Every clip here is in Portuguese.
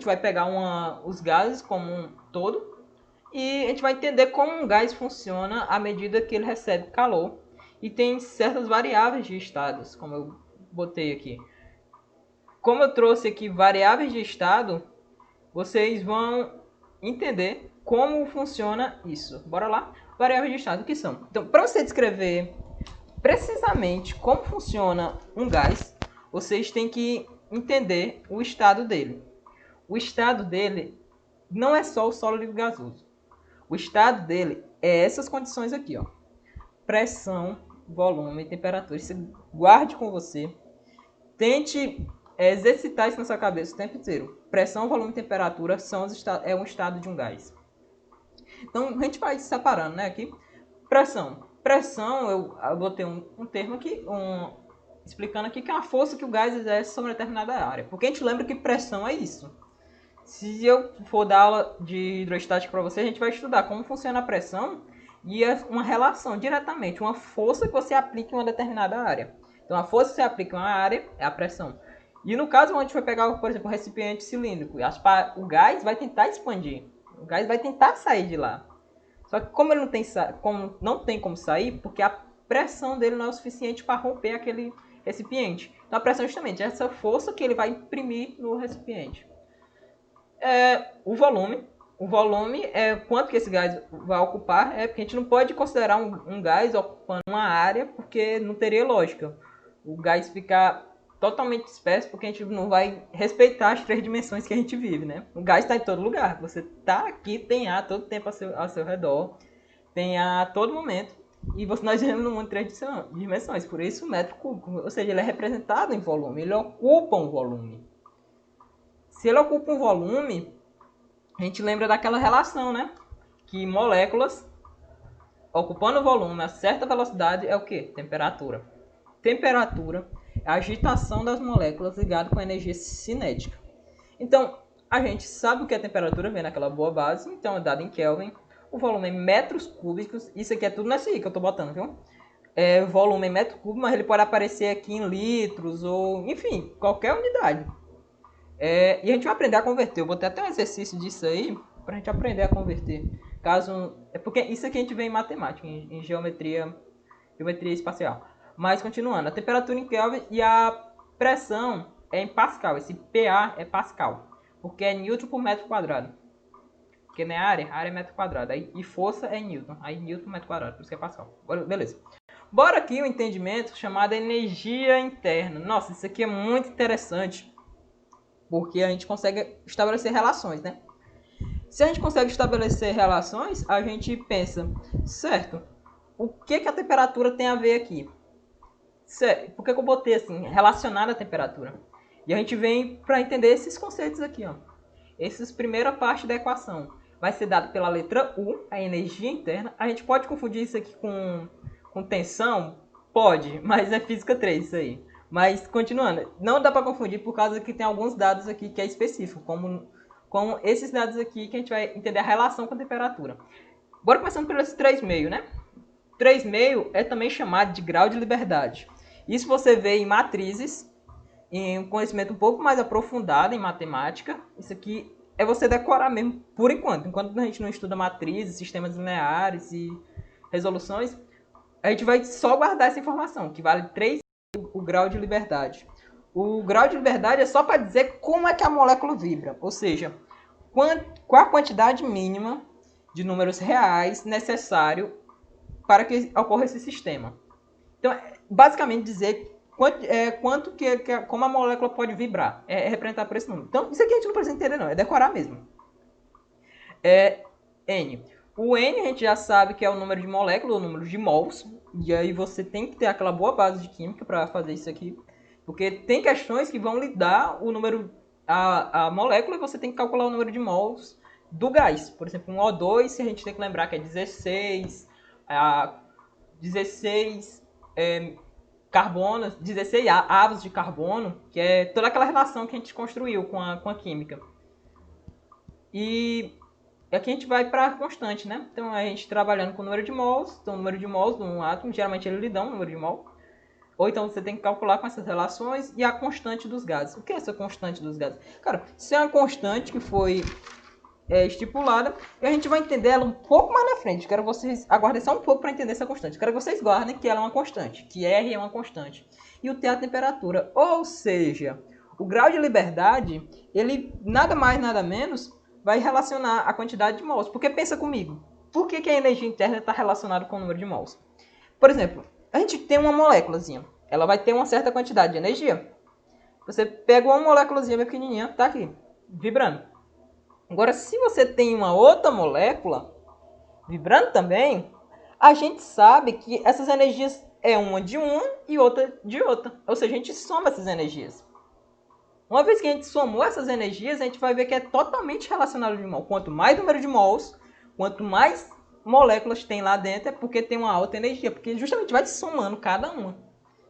gente vai pegar os gases como um todo e a gente vai entender como um gás funciona à medida que ele recebe calor. E tem certas variáveis de estados, como eu botei aqui. Como eu trouxe aqui variáveis de estado, vocês vão entender como funciona isso. Bora lá? Variáveis de estado, o que são? Então, para você descrever precisamente como funciona um gás, vocês têm que entender o estado dele. O estado dele não é só o sólido gasoso. O estado dele é essas condições aqui, ó. Pressão, volume, temperatura. Isso guarde com você. Tente exercitar isso na sua cabeça o tempo inteiro. Pressão, volume e temperatura é um estado de um gás. Então, a gente vai separando, né, aqui. Pressão. Pressão, eu botei um termo aqui, explicando aqui que é uma força que o gás exerce sobre determinada área. Porque a gente lembra que pressão é isso. Se eu for dar aula de hidrostática para você, a gente vai estudar como funciona a pressão e uma relação diretamente, uma força que você aplica em uma determinada área. Então, a força que você aplica em uma área é a pressão. E no caso, onde a gente vai pegar, por exemplo, um recipiente cilíndrico, o gás vai tentar expandir. O gás vai tentar sair de lá. Só que como ele não tem como sair, porque a pressão dele não é o suficiente para romper aquele recipiente. Então, a pressão é justamente essa força que ele vai imprimir no recipiente. O volume. O volume é quanto que esse gás vai ocupar. Porque a gente não pode considerar um gás ocupando uma área, porque não teria lógica. O gás ficar totalmente disperso, porque a gente não vai respeitar as 3 dimensões que a gente vive, né? O gás está em todo lugar. Você está aqui, tem ar todo tempo ao seu redor, tem ar a todo momento. E nós vivemos num mundo de 3 dimensões. Por isso o metro cúbico, ou seja, ele é representado em volume. Ele ocupa um volume. Se ele ocupa um volume, a gente lembra daquela relação, né? Que moléculas ocupando volume a certa velocidade é o que? Temperatura. Temperatura é a agitação das moléculas ligada com a energia cinética. Então, a gente sabe o que é temperatura, vem naquela boa base, então é dado em Kelvin. O volume em metros cúbicos, isso aqui é tudo nessa aí que eu estou botando, viu? É volume em metro cúbico, mas ele pode aparecer aqui em litros ou, enfim, qualquer unidade. E a gente vai aprender a converter. Eu botei até um exercício disso aí para a gente aprender a converter. Porque isso aqui a gente vê em matemática, em geometria espacial. Mas continuando, a temperatura em Kelvin e a pressão é em Pascal. Esse PA é Pascal, porque é Newton por metro quadrado. Porque não é área é metro quadrado. E força é Newton. Aí Newton por metro quadrado, por isso que é Pascal. Beleza. Bora aqui um entendimento chamado energia interna. Nossa, isso aqui é muito interessante, porque a gente consegue estabelecer relações, né? Se a gente consegue estabelecer relações, a gente pensa, certo, o que a temperatura tem a ver aqui? Certo, por que eu botei assim, relacionado à temperatura? E a gente vem para entender esses conceitos aqui, ó. Essa primeira parte da equação vai ser dada pela letra U, a energia interna. A gente pode confundir isso aqui com tensão? Pode, mas é física 3 isso aí. Mas, continuando, não dá para confundir por causa que tem alguns dados aqui que é específico, como esses dados aqui que a gente vai entender a relação com a temperatura. Bora começando pelo 3,5, né? 3,5 é também chamado de grau de liberdade. Isso você vê em matrizes, em um conhecimento um pouco mais aprofundado em matemática. Isso aqui é você decorar mesmo, por enquanto. Enquanto a gente não estuda matrizes, sistemas lineares e resoluções, a gente vai só guardar essa informação, que vale 3 o grau de liberdade. O grau de liberdade é só para dizer como é que a molécula vibra, ou seja, qual a quantidade mínima de números reais necessário para que ocorra esse sistema. Então, basicamente dizer como a molécula pode vibrar, é representar por esse número. Então, isso aqui a gente não precisa entender não, é decorar mesmo. N. O N a gente já sabe que é o número de moléculas, o número de mols, e aí você tem que ter aquela boa base de química para fazer isso aqui, porque tem questões que vão lhe dar o número, a molécula, e você tem que calcular o número de mols do gás. Por exemplo, um O2, a gente tem que lembrar que é 16, 16 carbonos, 16 avos de carbono, que é toda aquela relação que a gente construiu com a química. E aqui a gente vai para a constante, né? Então a gente trabalhando com o número de mols, então o número de mols de um átomo, geralmente ele lhe dá um número de mol. Ou então você tem que calcular com essas relações e a constante dos gases. O que é essa constante dos gases? Cara, isso é uma constante que foi estipulada e a gente vai entender ela um pouco mais na frente. Quero que vocês aguardem só um pouco para entender essa constante. Quero que vocês guardem que ela é uma constante, que R é uma constante. E o T é a temperatura. Ou seja, o grau de liberdade, ele nada mais, nada menos, vai relacionar a quantidade de mols. Porque pensa comigo, por que a energia interna está relacionada com o número de mols? Por exemplo, a gente tem uma moléculazinha. Ela vai ter uma certa quantidade de energia. Você pega uma moléculazinha bem pequenininha, tá aqui, vibrando. Agora, se você tem uma outra molécula vibrando também, a gente sabe que essas energias é uma de uma e outra de outra. Ou seja, a gente soma essas energias. Uma vez que a gente somou essas energias, a gente vai ver que é totalmente relacionado de mol. Quanto mais número de mols, quanto mais moléculas tem lá dentro, é porque tem uma alta energia. Porque justamente vai somando cada uma.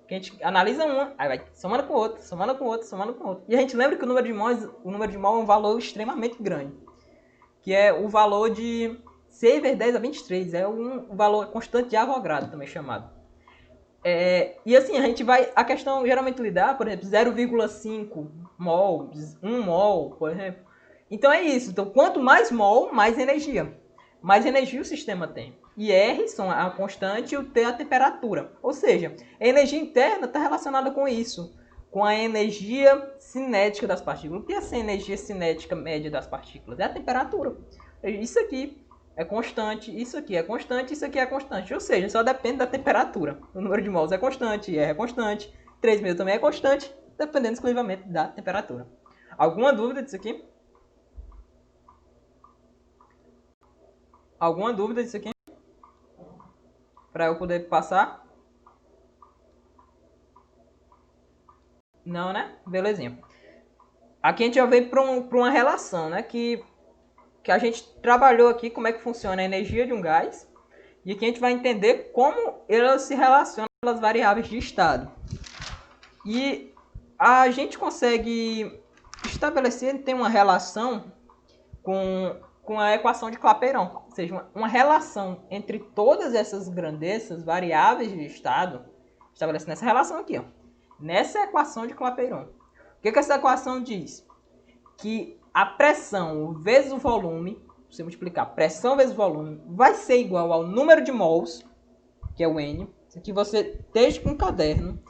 A gente analisa uma, aí vai somando com outra, somando com outra, somando com outra. E a gente lembra que o número de mol é um valor extremamente grande. Que é o valor de 6 vezes 10 a 23. É um valor constante de Avogadro, também chamado. E assim, a gente vai... A questão geralmente lidar, por exemplo, 0,5 mol, 1 mol, por exemplo. Então é isso. Então, quanto mais mol, mais energia. Mais energia o sistema tem. E R são a constante e o T a temperatura. Ou seja, a energia interna está relacionada com isso. Com a energia cinética das partículas. O que é essa energia cinética média das partículas? É a temperatura. Isso aqui é constante, isso aqui é constante, isso aqui é constante. Ou seja, só depende da temperatura. O número de mols é constante, R é constante, 3.000 também é constante, dependendo exclusivamente da temperatura. Alguma dúvida disso aqui? Alguma dúvida disso aqui? Para eu poder passar? Não, né? Belezinha. Aqui a gente já veio para uma relação, né? Que a gente trabalhou aqui como é que funciona a energia de um gás. E aqui a gente vai entender como ela se relaciona com as variáveis de estado. E a gente consegue estabelecer, tem uma relação com a equação de Clapeyron. Ou seja, uma relação entre todas essas grandezas, variáveis de estado, estabelecendo essa relação aqui, ó, nessa equação de Clapeyron. O que essa equação diz? Que a pressão vezes o volume, se você multiplicar pressão vezes volume, vai ser igual ao número de mols, que é o N. Isso aqui você esteja com um caderno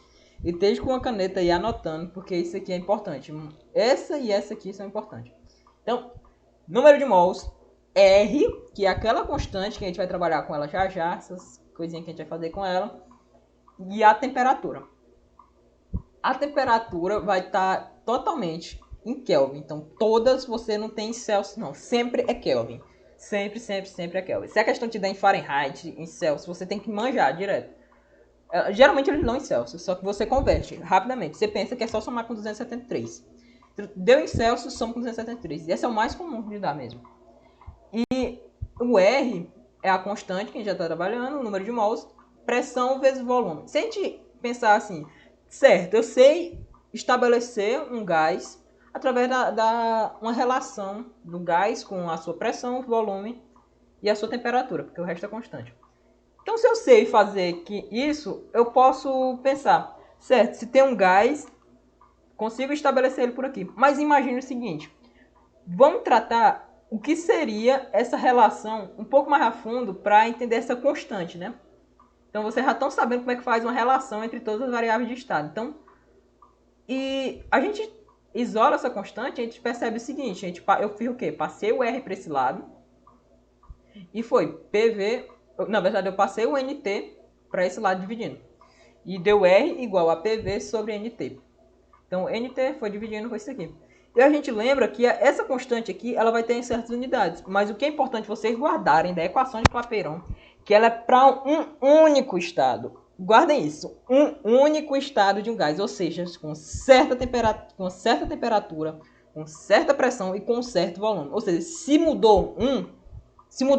e esteja com uma caneta aí anotando, porque isso aqui é importante. Essa e essa aqui são importantes. Então, número de mols, R, que é aquela constante que a gente vai trabalhar com ela já já, essas coisinhas que a gente vai fazer com ela, e a temperatura. A temperatura vai estar totalmente em Kelvin. Então, todas você não tem em Celsius, não. Sempre é Kelvin. Sempre, sempre, sempre é Kelvin. Se a questão te der em Fahrenheit, em Celsius, você tem que manjar direto. Geralmente eles dão em Celsius, só que você converte rapidamente. Você pensa que é só somar com 273. Deu em Celsius, soma com 273. E esse é o mais comum de dar mesmo. E o R é a constante que a gente já está trabalhando, o número de mols, pressão vezes volume. Se a gente pensar assim, certo, eu sei estabelecer um gás através da uma relação do gás com a sua pressão, volume e a sua temperatura, porque o resto é constante. Então, se eu sei fazer isso, eu posso pensar, certo, se tem um gás, consigo estabelecer ele por aqui. Mas imagine o seguinte, vamos tratar o que seria essa relação um pouco mais a fundo para entender essa constante, né? Então, vocês já estão sabendo como é que faz uma relação entre todas as variáveis de estado. Então, e a gente isola essa constante, a gente percebe o seguinte, eu fiz o quê? Passei o R para esse lado e foi PV, na verdade eu passei o NT para esse lado dividindo. E deu R igual a PV sobre NT. Então, NT foi dividindo com isso aqui. E a gente lembra que essa constante aqui, ela vai ter em certas unidades. Mas o que é importante vocês guardarem da equação de Clapeyron, que ela é para um único estado. Guardem isso. Um único estado de um gás. Ou seja, com certa temperatura, com certa pressão e com certo volume. Ou seja, se mudou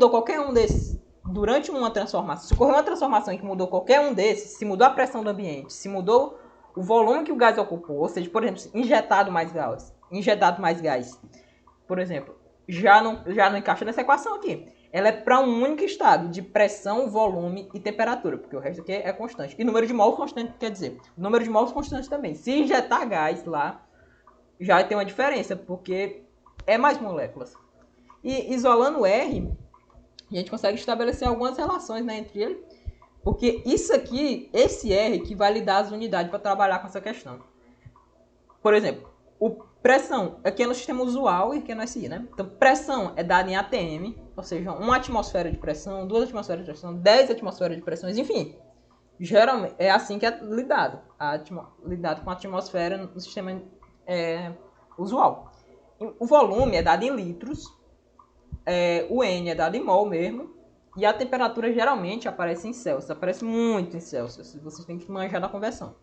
qualquer um desses durante uma transformação, se ocorreu uma transformação em que mudou qualquer um desses, se mudou a pressão do ambiente, se mudou o volume que o gás ocupou, ou seja, por exemplo, injetado mais gás, por exemplo, já não encaixa nessa equação aqui. ela é para um único estado de pressão, volume e temperatura, porque o resto aqui é constante. E número de mols constante quer dizer, número de mols constante também. Se injetar gás lá, já tem uma diferença, porque é mais moléculas. E isolando R, a gente consegue estabelecer algumas relações, né, entre ele, porque isso aqui, esse R que vai lhe dar as unidades para trabalhar com essa questão. Por exemplo, pressão, aqui é no sistema usual e aqui é no SI, né? Então, pressão é dada em ATM, ou seja, 1 atmosfera de pressão, 2 atmosferas de pressão, 10 atmosferas de pressão, enfim. Geralmente, é assim que é lidado, lidado com a atmosfera no sistema usual. O volume é dado em litros, o N é dado em mol mesmo, e a temperatura geralmente aparece em Celsius, aparece muito em Celsius, vocês têm que manjar da conversão.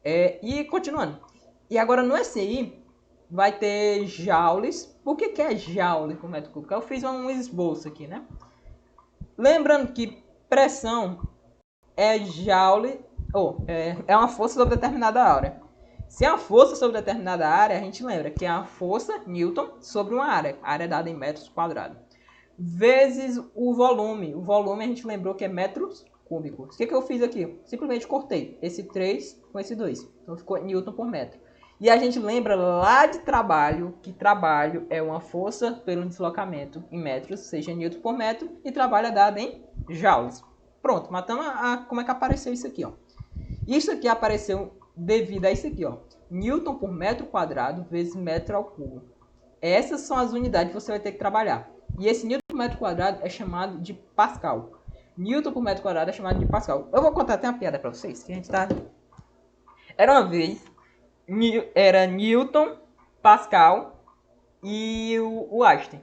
E continuando. E agora no SI vai ter joules. Por que é joule por metro cúbico? Eu fiz um esboço aqui, né? Lembrando que pressão é joule, é uma força sobre determinada área. Se é uma força sobre determinada área, a gente lembra que é a força Newton sobre uma área. A área é dada em metros quadrados. Vezes o volume. O volume a gente lembrou que é metros cúbicos. O que eu fiz aqui? Simplesmente cortei esse 3 com esse 2. Então ficou Newton por metro. E a gente lembra lá de trabalho, que trabalho é uma força pelo deslocamento em metros, seja Newton por metro, e trabalho é dado em joules. Pronto, matamos como é que apareceu isso aqui, ó. Isso aqui apareceu devido a isso aqui, ó. Newton por metro quadrado vezes metro ao cubo. Essas são as unidades que você vai ter que trabalhar. E esse Newton por metro quadrado é chamado de Pascal. Newton por metro quadrado é chamado de Pascal. Eu vou contar até uma piada para vocês, que a gente tá... Era uma vez, era Newton, Pascal e o Einstein.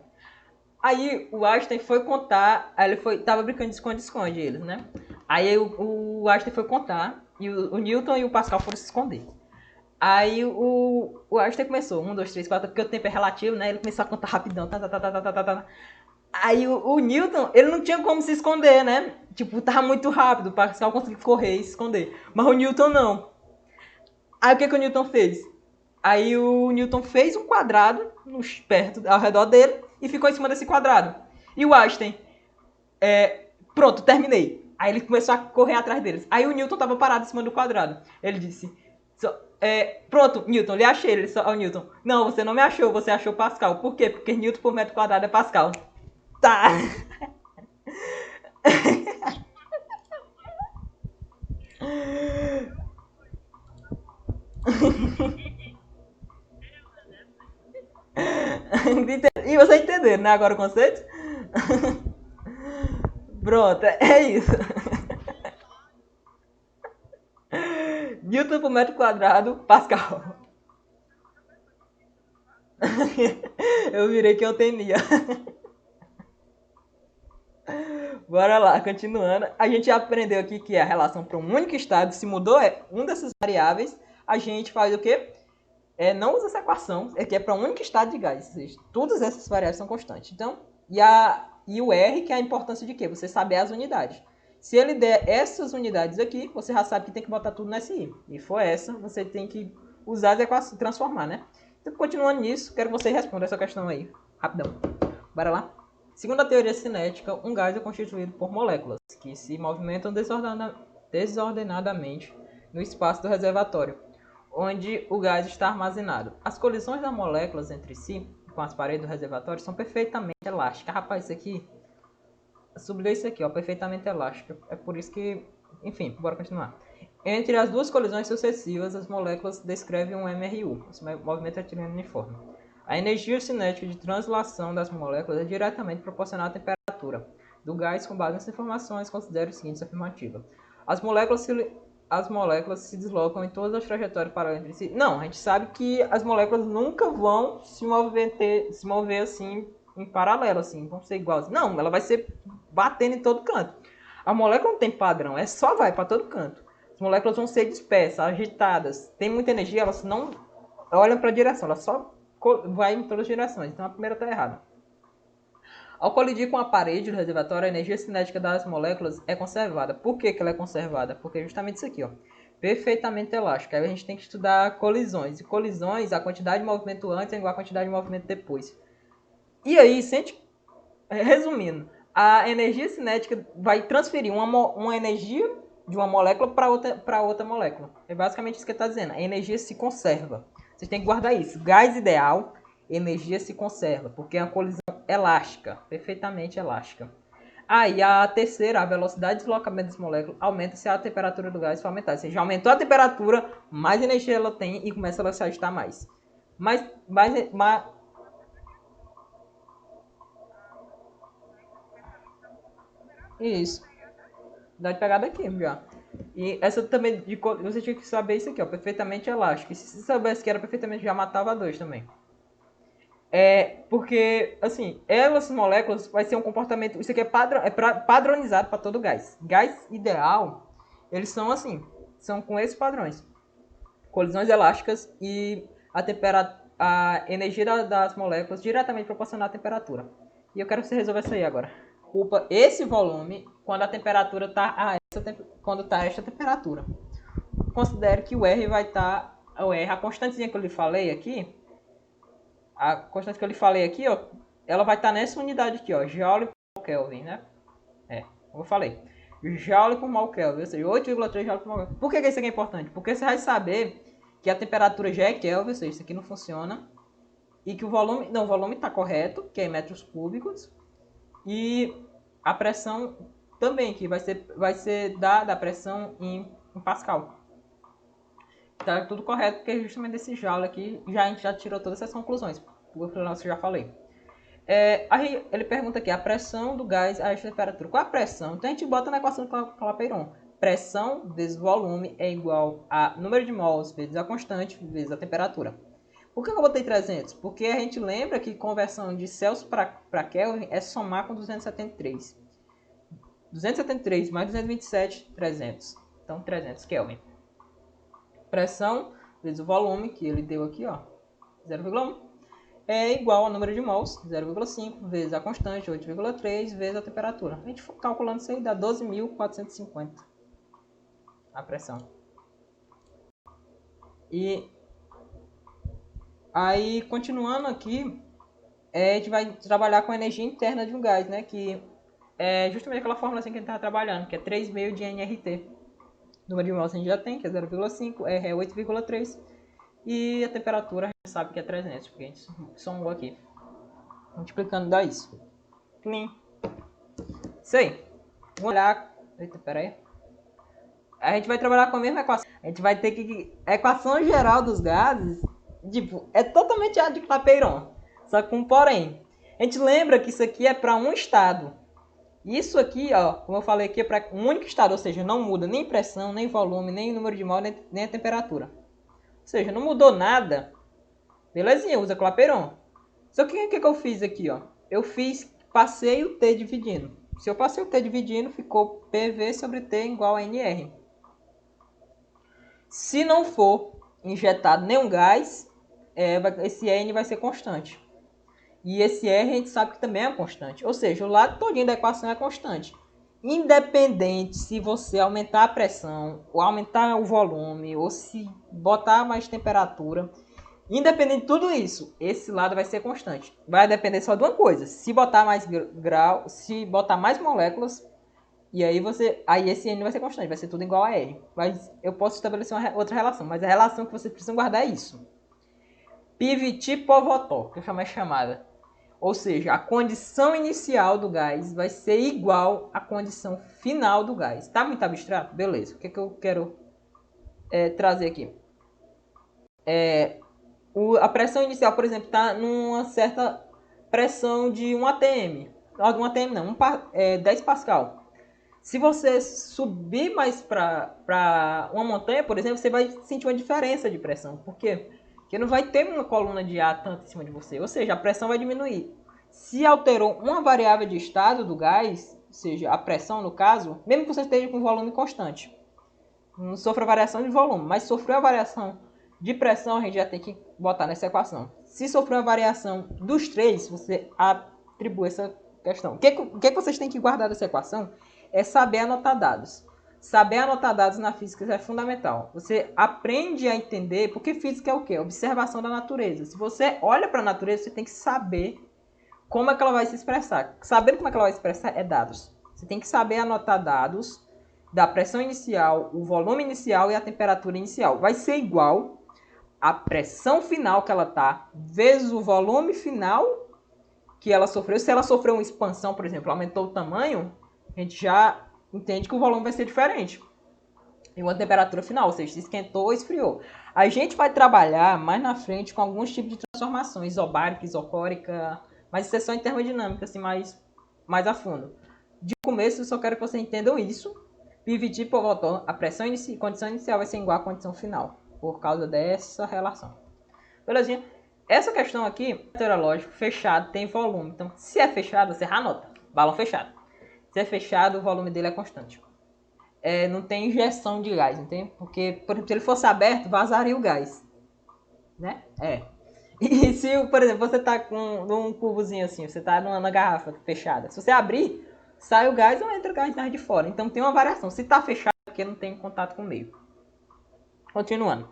Aí o Einstein foi contar, aí ele tava brincando de esconde-esconde eles, né? Aí o Einstein foi contar e o Newton e o Pascal foram se esconder. Aí o Einstein começou, 1, 2, 3, 4, porque o tempo é relativo, né? Ele começou a contar rapidão, Aí o Newton, ele não tinha como se esconder, né? Tipo, tava muito rápido, o Pascal conseguiu correr e se esconder. Mas o Newton não. Aí o que o Newton fez? Aí o Newton fez um quadrado perto, ao redor dele e ficou em cima desse quadrado. E o Einstein, pronto, terminei. Aí ele começou a correr atrás deles. Aí o Newton tava parado em cima do quadrado. Ele disse, pronto, Newton, lhe achei. Ele só, Newton, não, você não me achou, você achou Pascal. Por quê? Porque Newton por metro quadrado é Pascal. Tá. E você entendeu, né, agora o conceito? Pronto, é isso. Newton por metro quadrado, Pascal. Eu virei que eu temia. Bora lá, continuando. A gente aprendeu aqui que a relação para um único estado, se mudou uma dessas variáveis, a gente faz o quê? Não usa essa equação, que é para um único estado de gás. Ou seja, todas essas variáveis são constantes. Então, e o R, que é a importância de quê? Você saber as unidades. Se ele der essas unidades aqui, você já sabe que tem que botar tudo no SI. E for essa, você tem que usar as equações, transformar, né? Então, continuando nisso, quero que você responda essa questão aí, rapidão. Bora lá? Segundo a teoria cinética, um gás é constituído por moléculas que se movimentam desordenadamente no espaço do reservatório, onde o gás está armazenado. As colisões das moléculas entre si, com as paredes do reservatório, são perfeitamente elásticas. Rapaz, isso aqui... Sublinhei isso aqui, ó, perfeitamente elástica. É por isso que... Enfim, bora continuar. Entre as duas colisões sucessivas, as moléculas descrevem um MRU, movimento retilíneo uniforme. A energia cinética de translação das moléculas é diretamente proporcional à temperatura do gás. Com base nessas informações, considere os seguintes afirmativas. As moléculas se deslocam em todas as trajetórias paralelas entre si. Não, a gente sabe que as moléculas nunca vão se mover assim em paralelo, assim, vão ser iguais. Não, ela vai ser batendo em todo canto. A molécula não tem padrão, só vai para todo canto. As moléculas vão ser dispersas, agitadas. Tem muita energia, elas não olham para a direção, elas só vai em todas as direções. Então a primeira está errada. Ao colidir com a parede do reservatório, a energia cinética das moléculas é conservada. Por que ela é conservada? Porque é justamente isso aqui, ó. Perfeitamente elástica. Aí a gente tem que estudar colisões. E colisões, a quantidade de movimento antes é igual à quantidade de movimento depois. E aí, resumindo, a energia cinética vai transferir uma energia de uma molécula para outra molécula. É basicamente isso que ele está dizendo. A energia se conserva. Vocês têm que guardar isso. Gás ideal, energia se conserva, porque é uma colisão elástica, perfeitamente elástica. Aí a terceira, a velocidade de deslocamento das moléculas aumenta se a temperatura do gás for aumentar. Ou seja, aumentou a temperatura, mais energia ela tem e começa a se agitar mais. Mas isso. Dá de pegar daqui já. E essa também, você tinha que saber isso aqui, ó, perfeitamente elástico. E se você soubesse que era perfeitamente, já matava dois também. Porque, assim, essas moléculas vai ser um comportamento, isso aqui padronizado para todo gás. Gás ideal, eles são assim, são com esses padrões. Colisões elásticas e a energia das moléculas diretamente proporcional à temperatura. E eu quero que você resolva isso aí agora. Ocupa esse volume quando a temperatura está a esta temperatura. Considere que o R vai estar, a constantezinha que eu lhe falei aqui, ó, ela vai estar nessa unidade aqui, ó, Joule por Kelvin, né? Como eu falei, Joule por mol Kelvin, ou seja, 8,3 Joule por mol Kelvin. Por que isso aqui é importante? Porque você vai saber que a temperatura já é Kelvin, ou seja, isso aqui não funciona, e que o volume está correto, que é em metros cúbicos, e a pressão também, que vai ser dada a pressão em Pascal. Tá tudo correto, porque justamente desse Joule aqui, a gente já tirou todas essas conclusões, porque eu já falei. Aí ele pergunta aqui, a pressão do gás a esta temperatura. Qual a pressão? Então a gente bota na equação do Clapeyron. Pressão vezes volume é igual a número de mols vezes a constante vezes a temperatura. Por que eu botei 300? Porque a gente lembra que conversão de Celsius para Kelvin é somar com 273. 273 mais 227, 300. Então 300 Kelvin. Pressão vezes o volume, que ele deu aqui, ó, 0,1. É igual ao número de mols, 0,5, vezes a constante, 8,3, vezes a temperatura. A gente for calculando isso aí, dá 12.450 a pressão. E aí, continuando aqui, a gente vai trabalhar com a energia interna de um gás, né? Que é justamente aquela fórmula assim que a gente está trabalhando, que é 3,5 de nRT. O número de mols a gente já tem, que é 0,5, R é 8,3. E a temperatura a gente sabe que é 300, porque a gente somou aqui. Multiplicando dá isso. Clean. Isso aí. Vamos olhar. Eita, pera aí. A gente vai trabalhar com a mesma equação. A gente vai ter que... A equação geral dos gases, tipo, é totalmente a de Clapeyron. Só com um porém. A gente lembra que isso aqui é para um estado. Isso aqui, ó, como eu falei aqui, é para um único estado. Ou seja, não muda nem pressão, nem volume, nem número de mol, nem a temperatura. Ou seja, não mudou nada. Belezinha, usa Clapeyron. Só que o que eu fiz aqui, ó? Passei o T dividindo. Se eu passei o T dividindo, ficou PV sobre T igual a NR. Se não for injetado nenhum gás, esse N vai ser constante. E esse R a gente sabe que também é constante. Ou seja, o lado todinho da equação é constante. Independente se você aumentar a pressão, ou aumentar o volume, ou se botar mais temperatura, independente de tudo isso, esse lado vai ser constante. Vai depender só de uma coisa. Se botar mais grau, se botar mais moléculas, e aí esse N vai ser constante, vai ser tudo igual a R. Mas eu posso estabelecer outra relação, mas a relação que vocês precisam guardar é isso. PVT Povotó, que eu chamo chamada. Ou seja, a condição inicial do gás vai ser igual à condição final do gás. Tá muito abstrato? Beleza. O que eu quero trazer aqui? A pressão inicial, por exemplo, está numa certa pressão de 1 atm. Não, 1 atm não, 10 pascal. Se você subir mais para uma montanha, por exemplo, você vai sentir uma diferença de pressão. Por quê? Porque não vai ter uma coluna de ar tanto em cima de você. Ou seja, a pressão vai diminuir. Se alterou uma variável de estado do gás, ou seja, a pressão no caso, mesmo que você esteja com volume constante, não sofra variação de volume, mas sofreu a variação de pressão, a gente já tem que botar nessa equação. Se sofreu a variação dos três, você atribui essa questão. O que vocês têm que guardar dessa equação é saber anotar dados. Saber anotar dados na física é fundamental. Você aprende a entender, porque física é o quê? Observação da natureza. Se você olha para a natureza, você tem que saber como é que ela vai se expressar? Sabendo como é que ela vai se expressar é dados. Você tem que saber anotar dados da pressão inicial, o volume inicial e a temperatura inicial. Vai ser igual a pressão final que ela está, vezes o volume final que ela sofreu. Se ela sofreu uma expansão, por exemplo, aumentou o tamanho, a gente já entende que o volume vai ser diferente. E uma temperatura final, ou seja, se esquentou ou esfriou. A gente vai trabalhar mais na frente com alguns tipos de transformações, isobárica, isocórica, mas isso é só em termodinâmica, assim, mais a fundo. De começo, eu só quero que vocês entendam isso. Dividir por volta, a condição inicial vai ser igual à condição final, por causa dessa relação. Belezinha? Essa questão aqui, meteorológico, fechado, tem volume. Então, se é fechado, você anota. Balão fechado. Se é fechado, o volume dele é constante. Não tem injeção de gás, entende? Porque, por exemplo, se ele fosse aberto, vazaria o gás. Né? E se, por exemplo, você tá com um cubozinho assim, você tá numa garrafa fechada. Se você abrir, sai o gás ou entra o gás de fora. Então tem uma variação. Se tá fechado, é porque não tem contato com o meio. Continuando.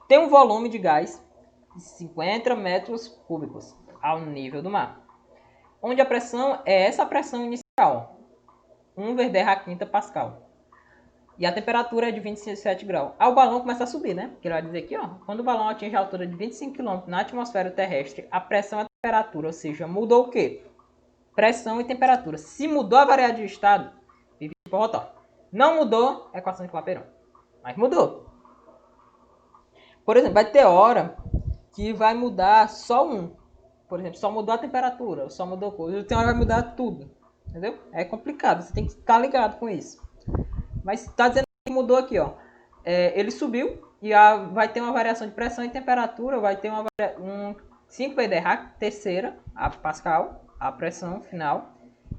Tem um volume de gás de 50 metros cúbicos ao nível do mar. Onde a pressão é essa pressão inicial. 1/10⁵ Pascal. E a temperatura é de 27 graus. Aí o balão começa a subir, né? Porque ele vai dizer aqui, ó. Quando o balão atinge a altura de 25 km na atmosfera terrestre, a pressão e a temperatura, ou seja, mudou o quê? Pressão e temperatura. Se mudou a variedade de estado, vive por rotor. Não mudou, é equação de Clapeyron. Mas mudou. Por exemplo, vai ter hora que vai mudar só um. Por exemplo, só mudou a temperatura, só mudou coisa. Tem hora que vai mudar tudo. Entendeu? É complicado, você tem que estar ligado com isso. Mas está dizendo que mudou aqui, ó. Ele subiu e vai ter uma variação de pressão e temperatura, vai ter 5/10⁵, terceira, a Pascal, a pressão final,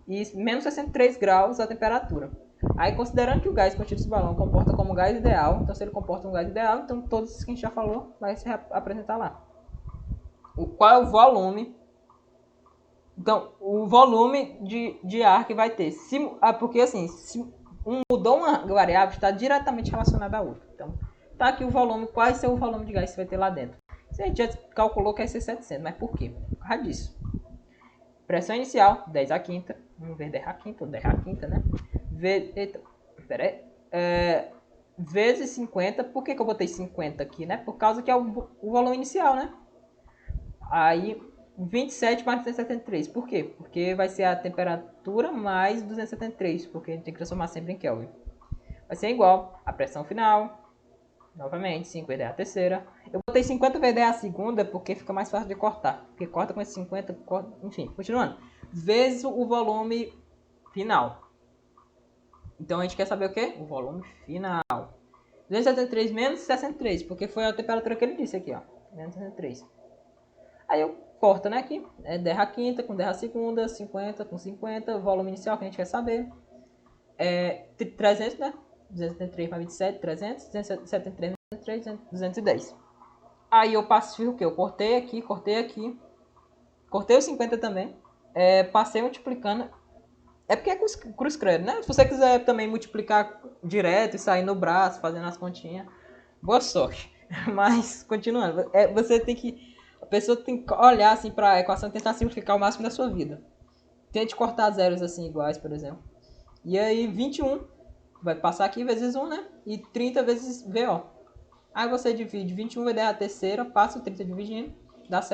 e menos 63 graus a temperatura. Aí, considerando que o gás contido nesse balão comporta como gás ideal, então se ele comporta um gás ideal, então todos os que a gente já falou vai se apresentar lá. Qual é o volume? Então, o volume de ar que vai ter. Porque assim, se mudou uma variável, está diretamente relacionada à outra. Então, tá aqui o volume, qual vai ser o volume de gás que você vai ter lá dentro. A gente já calculou que vai ser 700, mas por quê? Por causa disso. Pressão inicial, 10⁵, 1/10⁵, ou 10⁵, né? Vezes 50, por que eu botei 50 aqui, né? Por causa que é o volume inicial, né? Aí, 27 mais 273. Por quê? Porque vai ser a temperatura mais 273, porque a gente tem que transformar sempre em Kelvin. Vai ser igual a pressão final, novamente, 5/10⁵. Eu botei 50/10⁵ porque fica mais fácil de cortar. Porque corta com esse 50, corta, enfim, continuando. Vezes o volume final. Então a gente quer saber o quê? O volume final. 273 menos 63, porque foi a temperatura que ele disse aqui, ó. Menos 63. Aí eu corto, né, aqui. 10⁵ com 10⁵, 50 com 50, volume inicial que a gente quer saber. 300, né? 273 mais 27, 300, 273 mais 300, 210. Aí eu passo o que? Eu cortei aqui, cortei os 50 também. Passei multiplicando. É porque é cruz credo, né? Se você quiser também multiplicar direto e sair no braço, fazendo as continhas, boa sorte. Mas, continuando, você tem que... A pessoa tem que olhar assim para a equação e tentar simplificar o máximo da sua vida. Tente cortar zeros assim iguais, por exemplo. E aí 21 vai passar aqui vezes 1, né? E 30 vezes VO. Aí você divide 21/10⁵, passa o 30 dividindo, dá 7.